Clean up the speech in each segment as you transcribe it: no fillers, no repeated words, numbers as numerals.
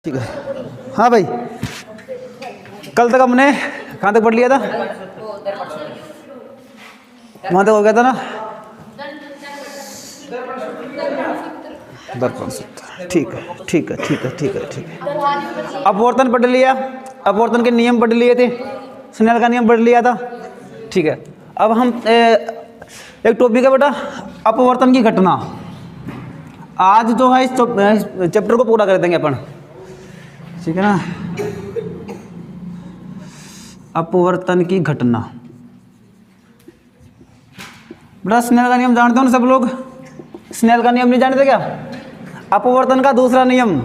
ठीक है। हाँ भाई, कल तक हमने कहाँ तक पढ़ लिया था? वहाँ तक हो गया था ना, दर्पण सूत्र। ठीक है ठीक है ठीक है ठीक है ठीक है। अपवर्तन पढ़ लिया, अपवर्तन के नियम पढ़ लिए थे, स्नेल का नियम पढ़ लिया था। ठीक है, अब हम एक टॉपिक है बेटा, अपवर्तन की घटना। आज जो है इस चैप्टर को पूरा कर देंगे अपन, ठीक है ना। अपवर्तन की घटना, बेटा स्नेल का नियम जानते हो ना सब लोग? स्नेल का नियम नहीं जानते क्या? अपवर्तन का दूसरा नियम,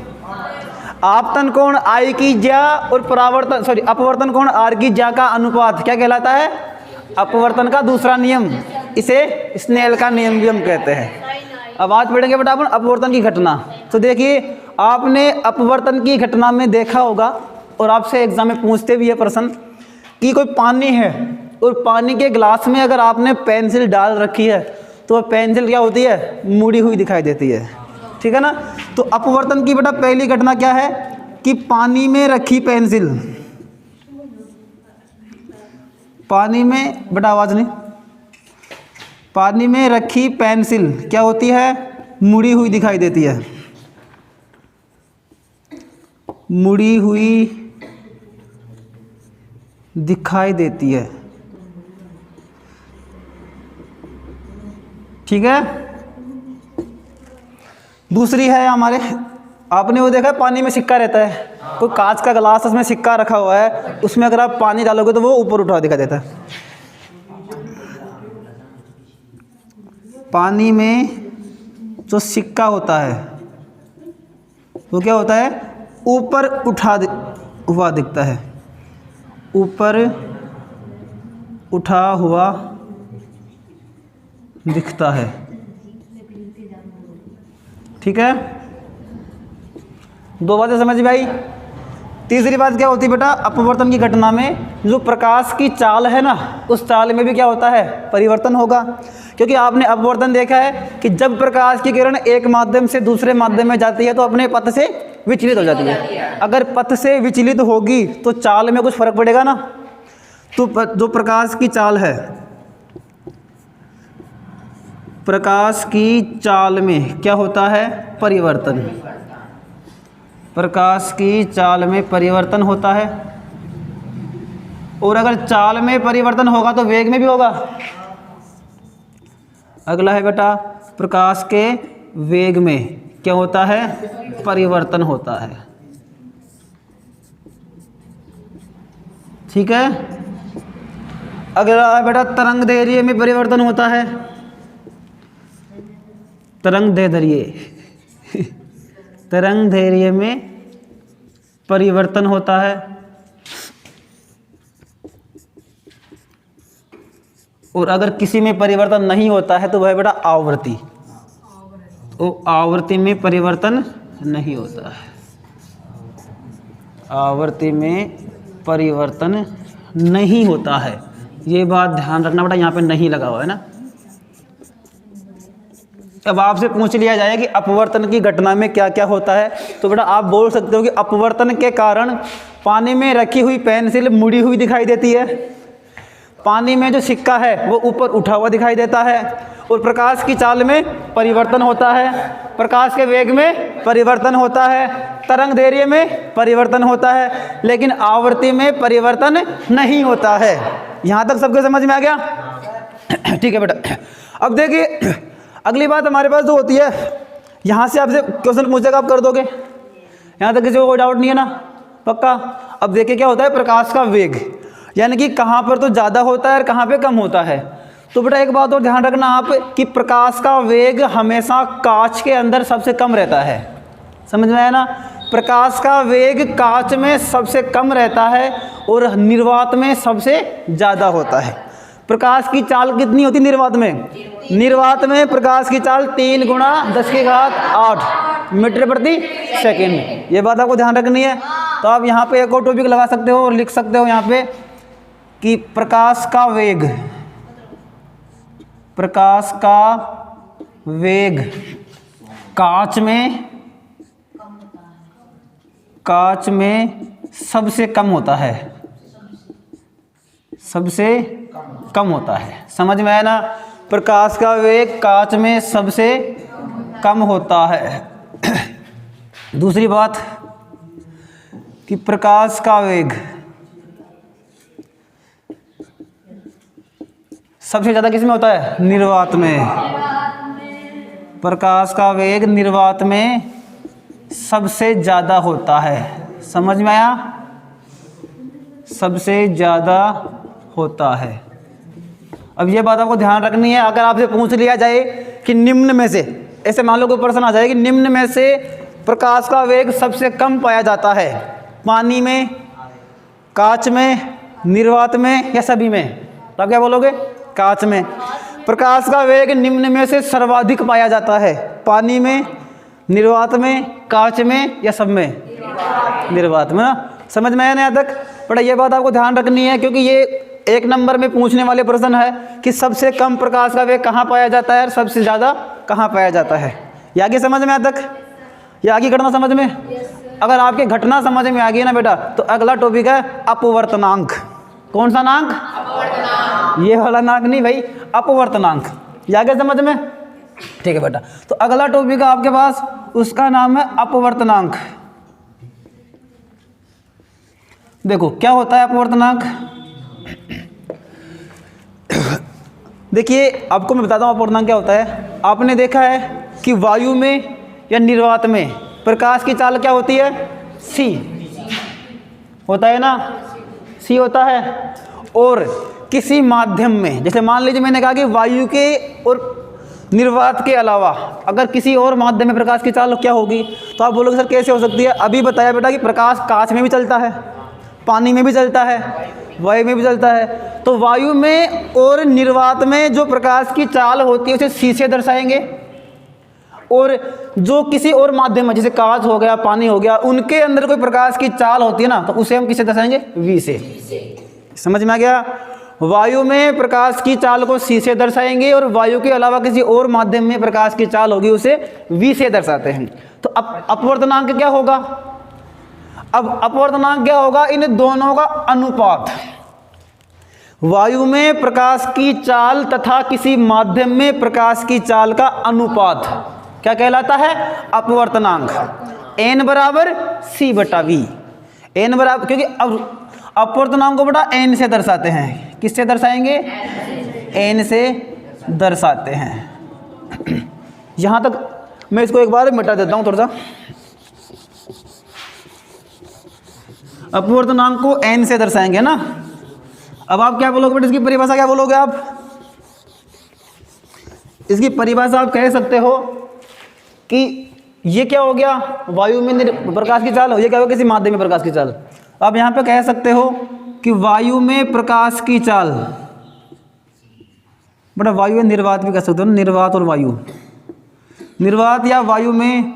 आपतन कोण आई की ज्या और परावर्तन अपवर्तन कोण आर की ज्या का अनुपात क्या कहलाता है? अपवर्तन का दूसरा नियम। इसे स्नेल का नियम भी हम कहते हैं। अब आज पढ़ेंगे बेटा अपन अपवर्तन की घटना। तो देखिए, आपने अपवर्तन की घटना में देखा होगा और आपसे एग्जाम में पूछते भी है प्रश्न कि कोई पानी है और पानी के गिलास में अगर आपने पेंसिल डाल रखी है तो वह पेंसिल क्या होती है? मुड़ी हुई दिखाई देती है, ठीक है ना। तो अपवर्तन की बेटा पहली घटना क्या है कि पानी में रखी पेंसिल, पानी में, बेटा आवाज नहीं, पानी में रखी पेंसिल क्या होती है? मुड़ी हुई दिखाई देती है, मुड़ी हुई दिखाई देती है, ठीक है। दूसरी है हमारे, आपने वो देखा है पानी में सिक्का रहता है, कोई कांच का गिलास उसमें सिक्का रखा हुआ है, उसमें अगर आप पानी डालोगे तो वो ऊपर उठा दिखाई देता है। पानी में जो सिक्का होता है वो क्या होता है? ऊपर हुआ दिखता है, ऊपर उठा हुआ दिखता है, ठीक है। दो बातें समझ में आई। तीसरी बात क्या होती है बेटा, अपवर्तन की घटना में जो प्रकाश की चाल है ना, उस चाल में भी क्या होता है? परिवर्तन होगा। क्योंकि आपने अपवर्तन देखा है कि जब प्रकाश की किरण एक माध्यम से दूसरे माध्यम में जाती है तो अपने पथ से विचलित हो जाती है। अगर पथ से विचलित होगी तो चाल में कुछ फर्क पड़ेगा ना। तो जो प्रकाश की चाल है, प्रकाश की चाल में क्या होता है? परिवर्तन। प्रकाश की चाल में परिवर्तन होता है, और अगर चाल में परिवर्तन होगा तो वेग में भी होगा। अगला है बेटा, प्रकाश के वेग में क्या होता है? परिवर्तन होता है, ठीक है। अगला है बेटा, तरंग दैर्घ्य में परिवर्तन होता है, तरंग दैर्घ्य तरंग दैर्घ्य में परिवर्तन होता है। और अगर किसी में परिवर्तन नहीं होता है तो वह बेटा आवृत्ति, तो आवृत्ति में परिवर्तन नहीं होता है, आवृत्ति में परिवर्तन नहीं होता है। ये बात ध्यान रखना बेटा, यहाँ पे नहीं लगा हुआ है ना। अब आपसे पूछ लिया जाए कि अपवर्तन की घटना में क्या क्या होता है, तो बेटा आप बोल सकते हो कि अपवर्तन के कारण पानी में रखी हुई पेंसिल मुड़ी हुई दिखाई देती है, पानी में जो सिक्का है वो ऊपर उठा हुआ दिखाई देता है, और प्रकाश की चाल में परिवर्तन होता है, प्रकाश के वेग में परिवर्तन होता है, तरंग दैर्घ्य में परिवर्तन होता है, लेकिन आवृत्ति में परिवर्तन नहीं होता है। यहाँ तक सबको समझ में आ गया? ठीक है बेटा। अब देखिए अगली बात हमारे पास जो होती है, यहाँ से आपसे क्वेश्चन पूछेगा, आप कर दोगे? यहाँ तक किसी को कोई डाउट नहीं है ना? पक्का। अब देखिए क्या होता है, प्रकाश का वेग, यानी कि कहाँ पर तो ज़्यादा होता है और कहाँ पे कम होता है। तो बेटा एक बात और ध्यान रखना आप कि प्रकाश का वेग हमेशा कांच के अंदर सबसे कम रहता है, समझ में आया ना। प्रकाश का वेग कांच में सबसे कम रहता है और निर्वात में सबसे ज़्यादा होता है। प्रकाश की चाल कितनी होती है निर्वात में? निर्वात में प्रकाश की चाल 3 × 10⁸ मीटर प्रति सेकेंड। ये बात आपको ध्यान रखनी है। तो आप यहाँ पे एक और टॉपिक लगा सकते हो और लिख सकते हो यहाँ पे कि प्रकाश का वेग, प्रकाश का वेग कांच में कांच में सबसे कम होता है, सबसे कम होता है। समझ में आया ना? प्रकाश का वेग कांच में सबसे कम होता है। दूसरी बात कि प्रकाश का वेग सबसे ज़्यादा किस में होता है? निर्वात में। प्रकाश का वेग निर्वात में सबसे ज़्यादा होता है। समझ में आया? सबसे ज़्यादा होता है। अब ये बात आपको ध्यान रखनी है। अगर आपसे पूछ लिया जाए कि निम्न में से, ऐसे मान लो कोई प्रश्न आ जाए कि निम्न में से प्रकाश का वेग सबसे कम पाया जाता है, पानी में, कांच में, निर्वात में या सभी में, तो आप क्या बोलोगे? कांच में। प्रकाश का वेग निम्न में से सर्वाधिक पाया जाता है, पानी में, निर्वात में, कांच में या सब में? निर्वात में ना। समझ में आया ना यहाँ तक? बड़ा ये बात आपको ध्यान रखनी है, क्योंकि ये 1 नंबर में पूछने वाले प्रश्न है कि सबसे कम प्रकाश का वेग कहाँ पाया जाता है और सबसे ज़्यादा कहाँ पाया जाता है। ये आगे समझ में आया तक? ये आगे घटना समझ में? अगर आपके घटना समझ में आ गई ना बेटा, तो अगला टॉपिक है अपवर्तनांक। कौन सा नांक? अपवर्तनांक। ये वाला नांक नहीं भाई, अपवर्तनांक। ये आगे समझ में? ठीक है बेटा। तो अगला टॉपिक है आपके पास, उसका नाम है अपवर्तनांक। देखो क्या होता है अपवर्तनांक। देखिए आपको मैं बताता हूँ अपवर्तनांक क्या होता है। आपने देखा है कि वायु में या निर्वात में प्रकाश की चाल क्या होती है? c होता है ना, c होता है। और किसी माध्यम में, जैसे मान लीजिए मैंने कहा कि वायु के और निर्वात के अलावा अगर किसी और माध्यम में प्रकाश की चाल क्या होगी, तो आप बोलोगे सर कैसे हो सकती है? अभी बताया बेटा कि प्रकाश कांच में भी चलता है, पानी में भी चलता है, वायु में भी चलता है। तो वायु में और निर्वात में जो प्रकाश की चाल होती है उसे c से दर्शाएंगे, और जो किसी और माध्यम में जैसे कांच हो गया, पानी हो गया, उनके अंदर कोई प्रकाश की चाल होती है ना, तो उसे हम किससे दर्शाएंगे? v से। समझ में आ गया? वायु में प्रकाश की चाल को c से दर्शाएंगे, और वायु के अलावा किसी और माध्यम में प्रकाश की चाल होगी उसे v से दर्शाते हैं। तो अब अपवर्तनांक क्या होगा? अब अपवर्तनांक क्या होगा? इन दोनों का अनुपात। वायु में प्रकाश की चाल तथा किसी माध्यम में प्रकाश की चाल का अनुपात क्या कहलाता है? अपवर्तनांक। n बराबर c बटा v। n बराबर, क्योंकि अब अपवर्तनांक को बेटा n से दर्शाते हैं। किससे दर्शाएंगे? n से दर्शाते हैं। यहां तक मैं इसको एक बार मिटा देता हूं थोड़ा सा। अपवर्तनांक को n से दर्शाएंगे ना। अब आप क्या बोलोगे बेटा? इसकी परिभाषा क्या बोलोगे आप? इसकी परिभाषा आप कह सकते हो कि ये क्या हो गया? वायु में प्रकाश की चाल, ये क्या हो गया? किसी माध्यम में प्रकाश की चाल। आप यहाँ पे कह सकते हो कि वायु में प्रकाश की चाल, बेटा वायु में निर्वात भी कह सकते हो ना, निर्वात और वायु। निर्वात या वायु में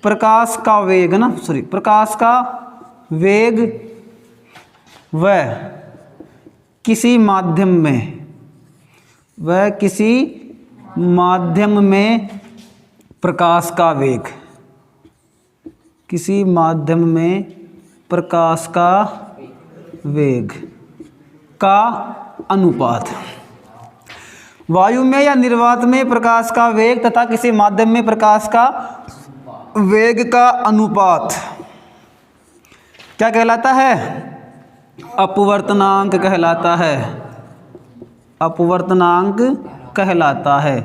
प्रकाश का वेग ना, सॉरी, प्रकाश का वेग वह किसी माध्यम में, वह किसी माध्यम में प्रकाश का वेग, किसी माध्यम में प्रकाश का वेग का अनुपात। वायु में या निर्वात में प्रकाश का वेग तथा किसी माध्यम में प्रकाश का वेग का अनुपात क्या कहलाता है? अपवर्तनांक कहलाता है। अपवर्तनांक कहलाता है।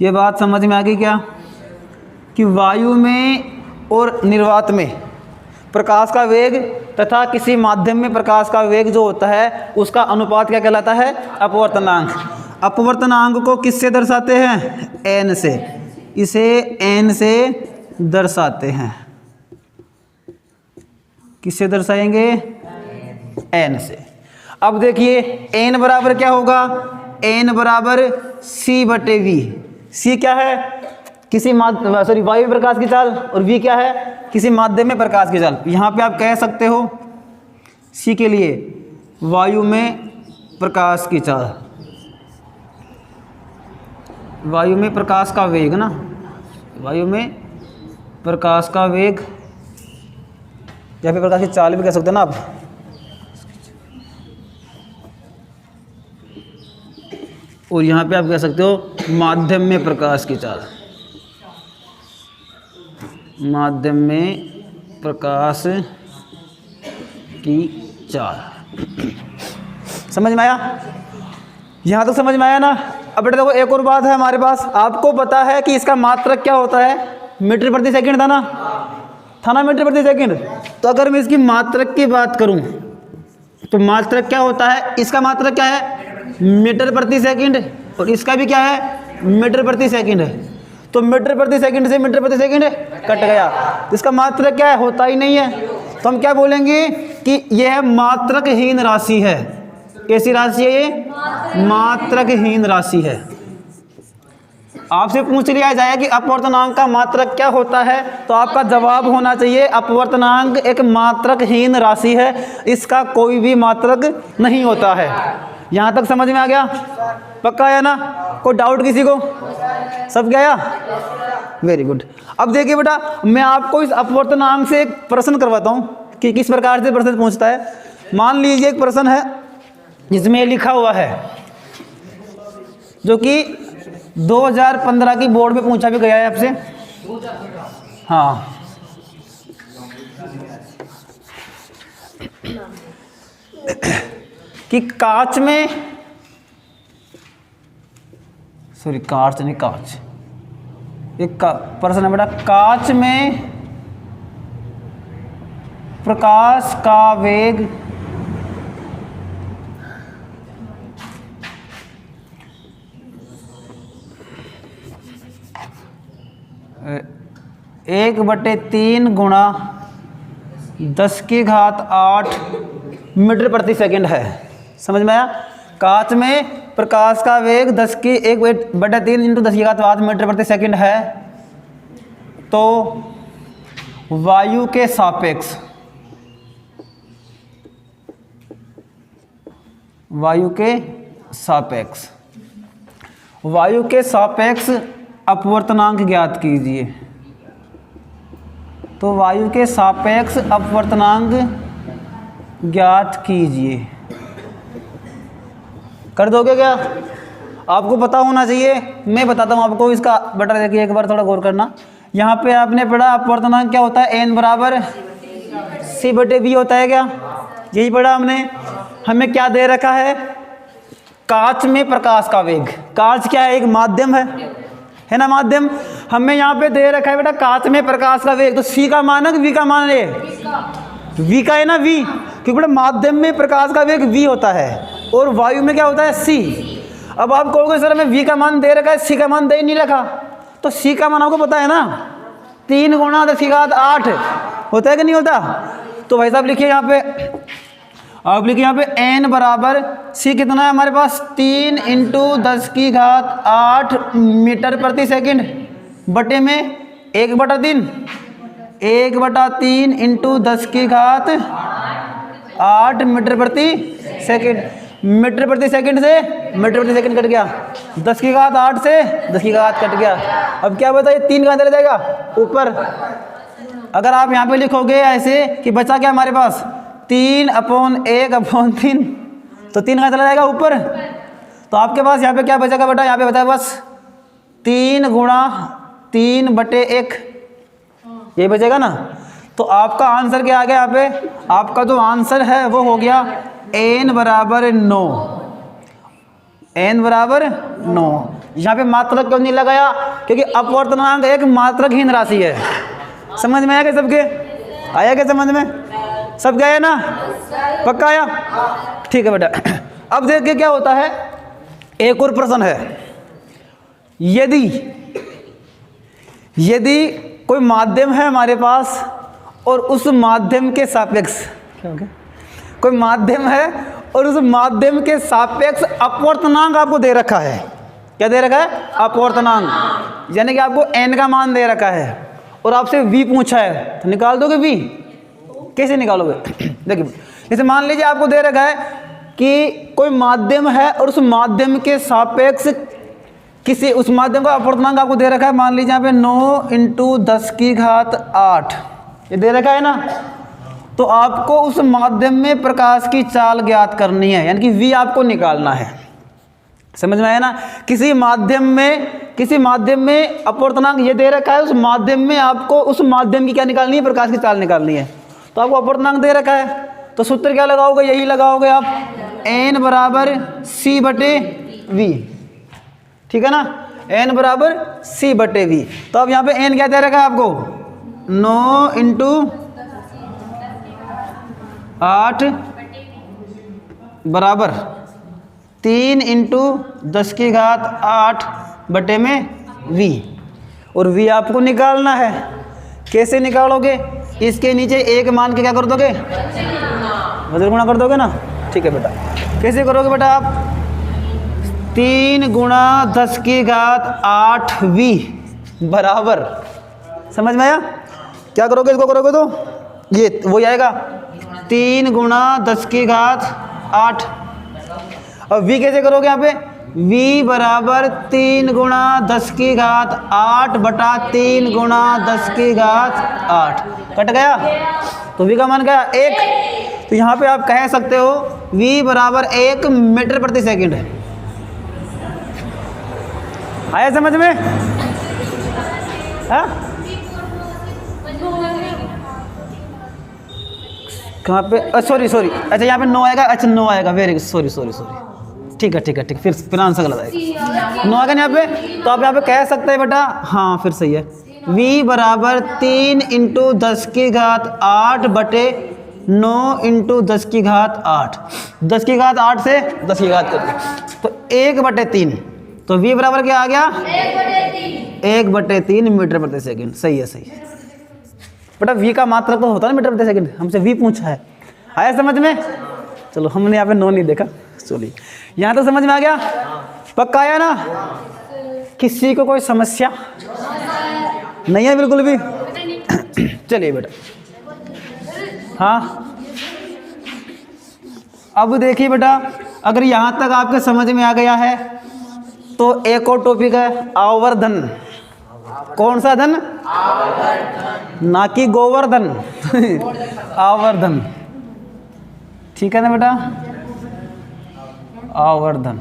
ये बात समझ में आ गई क्या? कि वायु में और निर्वात में प्रकाश का वेग तथा किसी माध्यम में प्रकाश का वेग जो होता है उसका अनुपात क्या कहलाता है? अपवर्तनांक। अपवर्तनांक को किससे दर्शाते हैं? n से। इसे n से दर्शाते हैं। किससे दर्शाएंगे? n से। अब देखिए n बराबर क्या होगा? n बराबर c बटे v। c क्या है? किसी माध्यम, सॉरी, वायु में प्रकाश की चाल, और v क्या है? किसी माध्यम में प्रकाश की चाल। यहाँ पे आप कह सकते हो c के लिए वायु में प्रकाश की चाल, वायु में प्रकाश का वेग ना, वायु में प्रकाश का वेग या फिर प्रकाश की चाल भी कह सकते हैं ना आप। और यहाँ पे आप कह सकते हो माध्यम में प्रकाश की चाल, माध्यम में प्रकाश की चाल। समझ में आया? यहाँ तक समझ में आया ना? अब बेटा देखो एक और बात है हमारे पास, आपको पता है कि इसका मात्रक क्या होता है, मीटर प्रति सेकंड था ना, मीटर प्रति सेकंड। तो अगर मैं इसकी मात्रक की बात करूं तो मात्रक क्या होता है, इसका मात्रक क्या है, मीटर प्रति सेकंड, और इसका भी क्या है, मीटर प्रति सेकंड है। तो मीटर प्रति सेकंड से मीटर प्रति सेकंड कट गया, इसका मात्रक क्या है, होता ही नहीं है। तो हम क्या बोलेंगे कि यह मात्रकहीन राशि है। कैसी राशि है ये, मात्रकहीन राशि है। आपसे पूछ लिया जाए कि अपवर्तनांक का मात्रक क्या होता है, तो आपका जवाब होना चाहिए अपवर्तनांक एक मात्रकहीन राशि है, इसका कोई भी मात्रक नहीं होता है। यहाँ तक समझ में आ गया? पक्का है ना? कोई डाउट किसी को? सब गया? Very good. अब देखिए बेटा, मैं आपको इस अपवर्तनांक से एक प्रश्न करवाता हूँ कि किस प्रकार से प्रश्न पूछता है। मान लीजिए एक प्रश्न है जिसमें लिखा हुआ है, जो कि 2015 की बोर्ड में पूछा भी गया है आपसे। हाँ, कि कांच में, सॉरी कांच नहीं, कांच, एक प्रश्न है बेटा, कांच में प्रकाश का वेग एक बटे 3 गुणा 10⁸ मीटर प्रति सेकंड है। समझ में आया? कांच में प्रकाश का वेग 1/3 इंटू 10⁸ मीटर प्रति सेकंड है। तो वायु के सापेक्ष, वायु के सापेक्ष अपवर्तनांक ज्ञात कीजिए। तो वायु के सापेक्ष अपवर्तनांक ज्ञात कीजिए। कर दोगे क्या? आपको पता होना चाहिए, मैं बताता हूँ आपको इसका। बेटा देखिए एक बार थोड़ा गौर करना। यहाँ पे आपने पढ़ा अपवर्तनांक क्या होता है, n बराबर c/v होता है क्या? यही पढ़ा हमने। हमें क्या दे रखा है, कांच में प्रकाश का वेग। कांच क्या है, एक माध्यम है ना, माध्यम। हमें यहाँ पे दे रखा है बेटा कांच में प्रकाश का वेग। तो c का मानक v का मान है, v का है ना, v, क्योंकि बेटा माध्यम में प्रकाश का वेग v होता है और वायु में क्या होता है, c। अब आप कहोगे सर हमें v का मान दे रखा है, c का मान दे नहीं रखा। तो c का मान आपको पता है ना, 3 गुणा 10⁸ होता है कि नहीं होता? तो भाई साहब लिखिए यहाँ पे, आप लिखिए यहाँ पे n बराबर c कितना है हमारे पास, 3 इंटू 10⁸ मीटर प्रति सेकंड बटे में 1/3, 1/3 इंटू 10⁸ मीटर प्रति सेकंड। मीटर प्रति सेकंड से मीटर प्रति सेकंड कट गया, 10⁸ से 10⁸ कट गया। अब क्या बताइए, 3 कहाँ चला जाएगा, ऊपर। अगर आप यहाँ पे लिखोगे ऐसे कि बचा क्या हमारे पास, 3/1/3, तो 3 कहाँ चला जाएगा, ऊपर। तो आपके पास यहाँ पे क्या बचेगा बेटा, यहाँ पे बचा बस 3 गुणा 3/1, ये बचेगा ना। तो आपका आंसर क्या आ गया यहाँ पे, आपका जो आंसर है वो हो गया n बराबर 9। n बराबर 9। यहाँ पे मात्रक क्यों नहीं लगाया, क्योंकि अपवर्तनांक एक मात्रकहीन राशि है। समझ में आया क्या सबके? आया क्या समझ में? सब गए ना? पक्का आया? ठीक है बेटा। अब देखिए क्या होता है, एक और प्रश्न है। यदि कोई माध्यम है हमारे पास और उस माध्यम के सापेक्ष, क्या हो गया, कोई माध्यम है और उस माध्यम के सापेक्ष अपवर्तनांक आपको दे रखा है। क्या दे रखा है, अपवर्तनांक। यानी कि आपको n का मान दे रखा है और आपसे v पूछा है, तो निकाल दोगे v? कैसे निकालोगे? देखिए जैसे मान लीजिए आपको दे रखा है कि कोई माध्यम है और उस माध्यम के सापेक्ष किसी, उस माध्यम का अपवर्तनांक आपको दे रखा है, मान लीजिए यहाँ पे 9 इंटू 10⁸, ये दे रखा है ना। तो आपको उस माध्यम में प्रकाश की चाल ज्ञात करनी है, यानी कि v आपको निकालना है। समझ में आया ना? किसी माध्यम में अपवर्तनांक ये दे रखा है, उस माध्यम में आपको उस माध्यम की क्या निकालनी है? प्रकाश की चाल निकालनी है। तो आपको अपवर्तनांक दे रखा है, तो सूत्र क्या लगाओगे? यही लगाओगे आप, n बराबर c बटे v। ठीक है ना? n बराबर c बटे v। तो अब यहाँ पे n क्या दे रखा है आपको? 9 इंटू 8 बराबर 3 इंटू 10 की घात 8 बटे में v। और v आपको निकालना है। कैसे निकालोगे? इसके नीचे एक मान के क्या कर दोगे? वज्र गुणा कर दोगे ना? ठीक है बेटा। कैसे करोगे बेटा आप? 3 गुणा 10 की घात 8v बराबर, समझ में आया? क्या करोगे इसको? करोगे तो ये वही आएगा, 3 गुणा 10 की घात 8। और v कैसे करोगे यहाँ पे? v बराबर 3 गुणा 10 की घात 8 बटा 3 गुणा 10 की घात 8। कट गया? तो v का मान क्या? 1। तो यहाँ पे आप कह सकते हो v बराबर 1 मीटर प्रति सेकंड है। आया समझ में? हाँ? कहाँ पे? सॉरी अच्छा यहाँ पे 9 आएगा। अच्छा 9 आएगा, वेरी गुड, सॉरी। ठीक है, फिर आंसर गलत आएगा। 9 आएगा ना यहाँ पे? तो आप यहाँ पे कह सकते हैं बेटा, हाँ फिर सही है, v बराबर 3 इंटू 10 की घात 8 बटे 9 इंटू 10 की घात 8। 10 की घात 8 से 10 की घात कर दी, तो 1 बटे 3। तो v बराबर क्या आ गया? 1 बटे 3 मीटर प्रति सेकंड। सही है बेटा। v का मात्रक तो होता है ना मीटर प्रति सेकंड, हमसे v पूछा है। आया समझ में? चलो, हमने यहाँ पे 9 नहीं देखा। चलिए, यहाँ तो समझ में आ गया? पक्का आया ना? किसी को कोई समस्या नहीं है बिल्कुल भी? चलिए बेटा, हाँ अब देखिए बेटा, अगर यहाँ तक आपके समझ में आ गया है तो एक और टॉपिक है आवर्धन। कौन सा धन? ना कि गोवर्धन। आवर्धन, ठीक है ना बेटा? आवर्धन।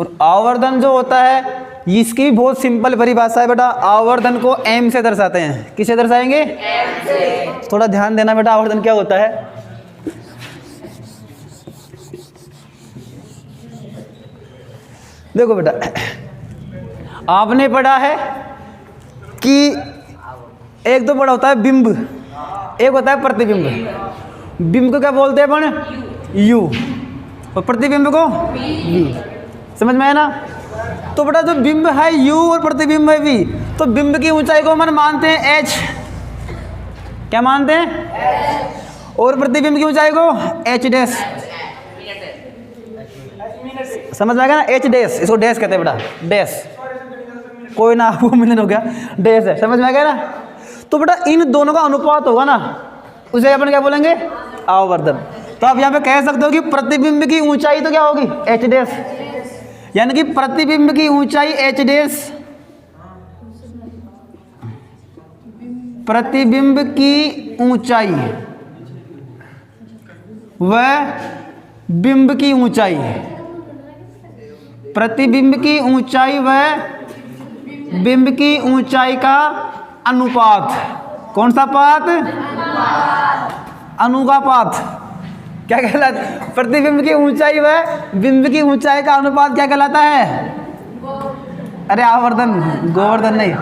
और आवर्धन जो होता है, इसकी भी बहुत सिंपल परिभाषा है बेटा। आवर्धन को m से दर्शाते हैं। किससे दर्शाएंगे? m से। थोड़ा ध्यान देना बेटा, आवर्धन क्या होता है। देखो बेटा, आपने पढ़ा है कि एक तो बड़ा होता है बिंब, एक होता है प्रतिबिंब। बिंब को क्या बोलते हैं अपन? u, और प्रतिबिंब को v। समझ में आया ना? तो बेटा जो बिंब है u और प्रतिबिंब है v, तो बिंब की ऊंचाई को अपन मानते हैं h। क्या मानते हैं? और प्रतिबिंब की ऊंचाई को h डैश। समझ में आ गया ना? h डैश, इसको डैश कहते हैं बेटा, डैश। कोई ना, आपको मिलन हो गया, डैश है। समझ में आ गया ना? तो बेटा इन दोनों का अनुपात होगा ना, उसे अपन क्या बोलेंगे? आवर्धन। तो आप यहाँ पे कह सकते हो कि प्रतिबिंब की ऊंचाई तो क्या होगी? h डैश, यानी कि प्रतिबिंब की ऊंचाई h डैश, प्रतिबिंब की ऊंचाई व बिंब की ऊंचाई, प्रतिबिंब की ऊंचाई व बिंब की ऊंचाई का अनुपात। कौन सा पात? अनुपात। क्या कहलाता? प्रतिबिंब की ऊंचाई व बिंब की ऊंचाई का अनुपात क्या कहलाता है? अरे आवर्धन, गोवर्धन नहीं,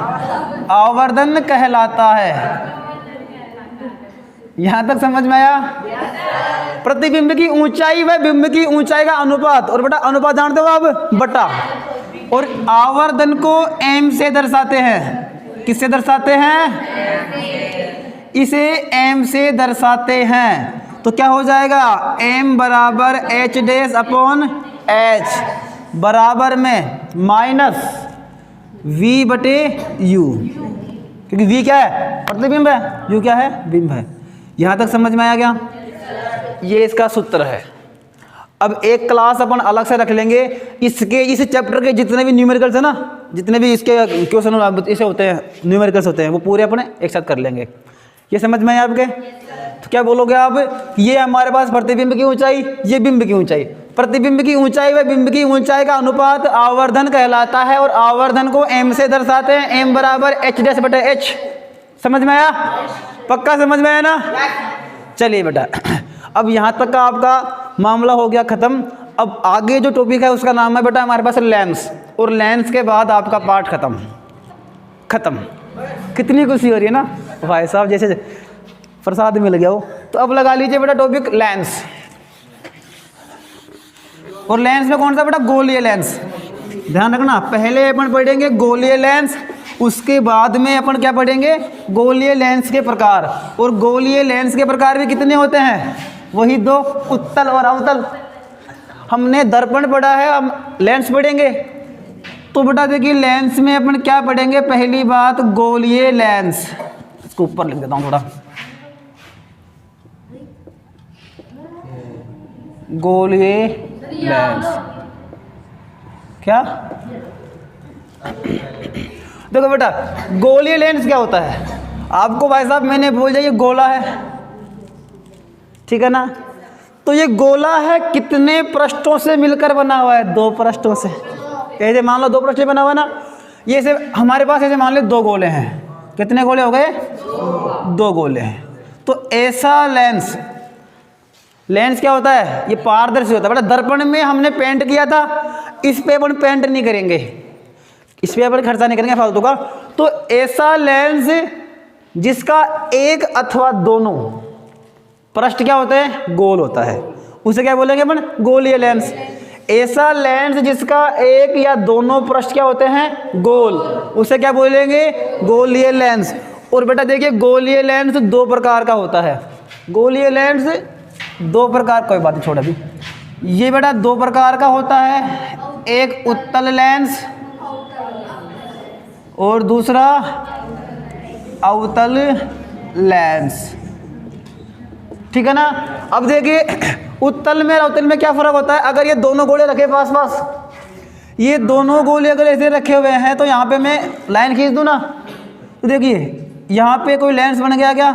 आवर्धन कहलाता है। यहां तक समझ में आया? प्रतिबिंब की ऊंचाई व बिंब की ऊंचाई का अनुपात, और बेटा अनुपात जानते हो आप? बटा। और आवर्धन को m से दर्शाते हैं। किससे दर्शाते हैं? इसे m से दर्शाते हैं। तो क्या हो जाएगा? m बराबर h डैश अपॉन h बराबर में माइनस v बटे u, क्योंकि v क्या है? प्रतिबिंब है, u क्या है? बिंब है। यहाँ तक समझ में आ गया? ये इसका सूत्र है। अब एक क्लास अपन अलग से रख लेंगे इसके, इस चैप्टर के जितने भी न्यूमेरिकल्स है ना, जितने भी इसके क्वेश्चन इसे होते हैं, न्यूमेरिकल्स होते हैं, वो पूरे अपने एक साथ कर लेंगे। ये समझ में आया आपके? तो क्या बोलोगे आप, ये हमारे पास प्रतिबिंब की ऊंचाई, ये बिंब की ऊंचाई। प्रतिबिंब की ऊंचाई व बिंब की ऊंचाई का अनुपात आवर्धन कहलाता है और आवर्धन को m से दर्शाते हैं, m बराबर h'/h। समझ में आया? पक्का समझ में आया ना? चलिए बेटा, अब यहाँ तक का आपका मामला हो गया ख़त्म। अब आगे जो टॉपिक है उसका नाम है बेटा हमारे पास लेंस, और लेंस के बाद आपका पार्ट ख़त्म। कितनी खुशी हो रही है ना भाई साहब, जैसे प्रसाद मिल गया हो। तो अब लगा लीजिए बेटा टॉपिक लेंस, और लेंस में कौन सा बेटा, गोलीय लेंस। ध्यान रखना, पहले अपन पढ़ेंगे गोलीय लेंस, उसके बाद में अपन क्या पढ़ेंगे, गोलीय लेंस के प्रकार। और गोलीय लेंस के प्रकार भी कितने होते हैं, वही दो, उत्तल और अवतल। हमने दर्पण पढ़ा है, अब लेंस पढ़ेंगे। तो बेटा देखिए लेंस में अपन क्या पढ़ेंगे, पहली बात गोलीय लेंस। इसको ऊपर लिख देता हूँ थोड़ा, गोलीय लेंस क्या। देखो बेटा गोलीय लेंस क्या होता है, आपको भाई साहब मैंने बोल दिया ये गोला है, ठीक है ना। तो ये गोला है कितने पृष्ठों से मिलकर बना हुआ है, 2 पृष्ठों से। ऐसे मान लो 2 पृष्ठ से बना हुआ ना, ये से हमारे पास ऐसे मान लो 2 गोले हैं। कितने गोले हो गए, 2 गोले हैं। तो ऐसा लेंस क्या होता है, ये पारदर्शी होता है। बेटा दर्पण में हमने पेंट किया था, इस पे अपन पेंट नहीं करेंगे, इस पे अपन खर्चा नहीं करेंगे फालतू का। तो ऐसा लेंस जिसका एक अथवा दोनों पृष्ठ क्या होते हैं, गोल होता है, उसे क्या बोलेंगे अपन, गोलीय लेंस। ऐसा लेंस जिसका एक या दोनों पृष्ठ क्या होते हैं, गोल, उसे क्या बोलेंगे, गोलीय लेंस। और बेटा देखिए गोलीय लेंस 2 प्रकार का होता है। गोलीय लेंस 2 प्रकार, कोई बात नहीं छोड़ अभी, ये बेटा 2 प्रकार का होता है, एक उत्तल लेंस और दूसरा अवतल लेंस, ठीक है ना। अब देखिए उत्तल में और अवतल में क्या फ़र्क होता है। अगर ये दोनों गोले रखे पास पास, ये दोनों गोले अगर ऐसे रखे हुए हैं, तो यहाँ पे मैं लाइन खींच दूँ ना, तो देखिए यहाँ पे कोई लेंस बन गया क्या,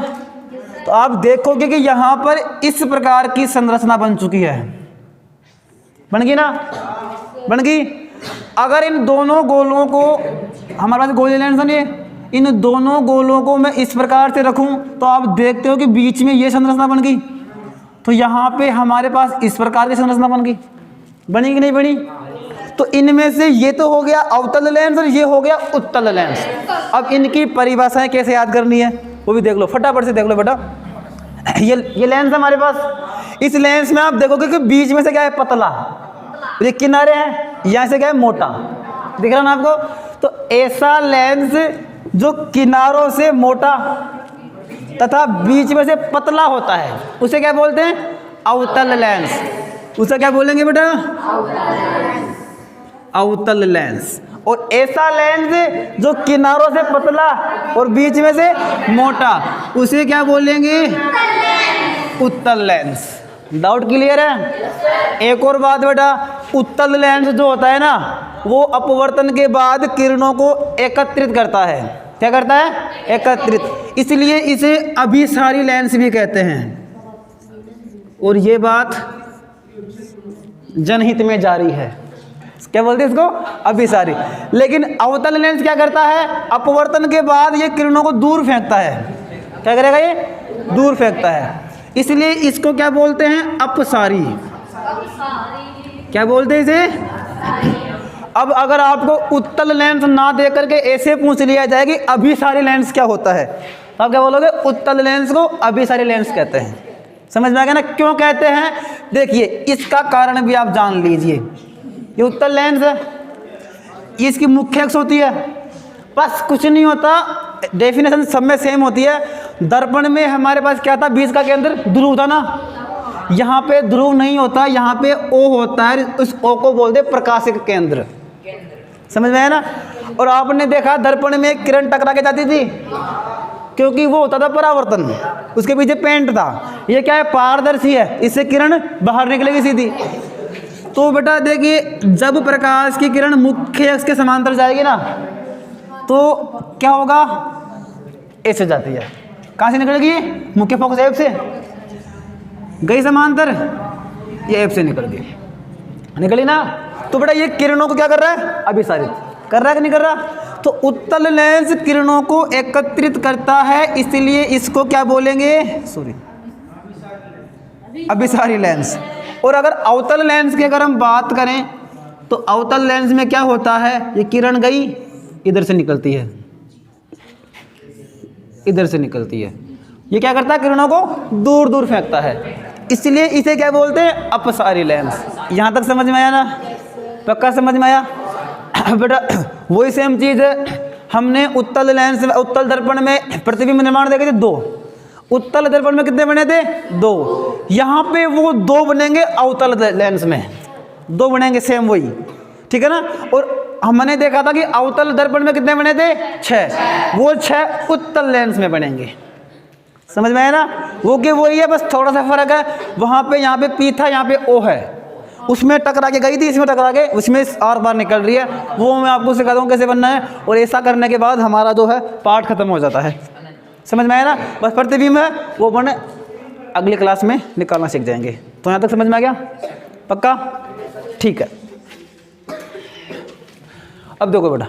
तो आप देखोगे कि यहाँ पर इस प्रकार की संरचना बन चुकी है, बन गई ना, बन गई। अगर इन दोनों गोलों को, हमारे पास गोलीय लेंस है, इन दोनों गोलों को मैं इस प्रकार से रखूं, तो आप देखते हो कि बीच में ये संरचना बन गई। तो यहाँ पे हमारे पास इस प्रकार की संरचना बन गई, बनी कि नहीं बनी। तो इनमें से ये तो हो गया अवतल लेंस और ये हो गया उत्तल लेंस। अब इनकी परिभाषाएं कैसे याद करनी है वो भी देख लो, फटाफट से देख लो बेटा। ये लेंस हमारे पास, इस लेंस में आप देखोगे कि बीच में से क्या है, पतला, ये किनारे हैं, यहाँ से क्या है, मोटा, दिख रहा ना आपको। तो ऐसा लेंस जो किनारों से मोटा तथा बीच में से पतला होता है, उसे क्या बोलते हैं, अवतल लेंस। उसे क्या बोलेंगे बेटा, अवतल लेंस। और ऐसा लेंस जो किनारों से पतला और बीच में से मोटा, उसे क्या बोलेंगे, उत्तल लेंस। डाउट क्लियर है। एक और बात बेटा, उत्तल लेंस जो होता है ना, वो अपवर्तन के बाद किरणों को एकत्रित करता है। क्या करता है, एकत्रित, इसलिए इसे अभिसारी लेंस भी कहते हैं। और ये बात जनहित में जारी है, क्या बोलते हैं इसको, अभिसारी। लेकिन अवतल लेंस क्या करता है, अपवर्तन के बाद ये किरणों को दूर फेंकता है। क्या करेगा, ये दूर फेंकता है, इसलिए इसको क्या बोलते हैं, अपसारी। क्या बोलते हैं इसे। अब अगर आपको उत्तल लेंस ना दे करके ऐसे पूछ लिया जाए कि अभिसारी लेंस क्या होता है, तो आप क्या बोलोगे, उत्तल लेंस को अभिसारी लेंस कहते हैं। समझ में आ गया ना क्यों कहते हैं। देखिए इसका कारण भी आप जान लीजिए। ये उत्तल लेंस है, इसकी मुख्य अक्ष होती है, बस कुछ नहीं होता, डेफिनेशन सब में सेम होती है। दर्पण में हमारे पास क्या था, बीच का केंद्र ध्रुव था ना, यहाँ पे ध्रुव नहीं होता, यहाँ पे ओ होता है, उस ओ को बोलते प्रकाशिक केंद्र। समझ में आया ना। और आपने देखा दर्पण में एक किरण टकरा के जाती थी, क्योंकि वो होता था परावर्तन, उसके पीछे पेंट था। ये क्या है, पारदर्शी है, इससे किरण बाहर निकलेगी सीधी। तो बेटा देखिए जब प्रकाश की किरण मुख्य अक्ष के समांतर जाएगी ना, तो क्या होगा, ऐसे जाती है, कहाँ से निकलेगी ये? मुख्य फोकस एफ से गई समांतर, ये एफ से निकल गई, निकली ना। तो बेटा ये किरणों को क्या कर रहा है? अभिसारित कर रहा है कि नहीं कर रहा? तो उत्तल लेंस किरणों को एकत्रित करता है, इसलिए इसको क्या बोलेंगे? सॉरी, अभिसारी लेंस। और अगर अवतल लेंस की अगर हम बात करें तो अवतल लेंस में क्या होता है? ये किरण गई, इधर से निकलती है, इधर से निकलती है, ये क्या करता है? किरणों को दूर दूर फेंकता है, इसलिए इसे क्या बोलते हैं? अपसारी लेंस। यहाँ तक समझ में आया ना? पक्का समझ में आया? बेटा वही सेम चीज़ है, हमने उत्तल लेंस में, उत्तल दर्पण में प्रतिबिंब निर्माण देखे थे 2, उत्तल दर्पण में कितने बने थे? 2। यहाँ पे वो 2 बनेंगे अवतल लेंस में, 2 बनेंगे सेम वही, ठीक है ना। और हमने देखा था कि अवतल दर्पण में कितने बने थे? 6, वो 6 उत्तल लेंस में बनेंगे। समझ में आया ना? वो कि वही है, बस थोड़ा सा फर्क है, वहाँ पे यहाँ पे पी था, यहाँ पे ओ है, उसमें टकरा के गई थी, इसमें टकरा के उसमें आर बार निकल रही है। वो मैं आपको सिखा दूँ कैसे बनना है, और ऐसा करने के बाद हमारा जो है पाठ खत्म हो जाता है। समझ में आया ना? बस प्रतिबिंब है वो बने अगली क्लास में निकालना सीख जाएंगे। तो यहाँ तक समझ में आ गया? पक्का? ठीक है। अब देखो बेटा,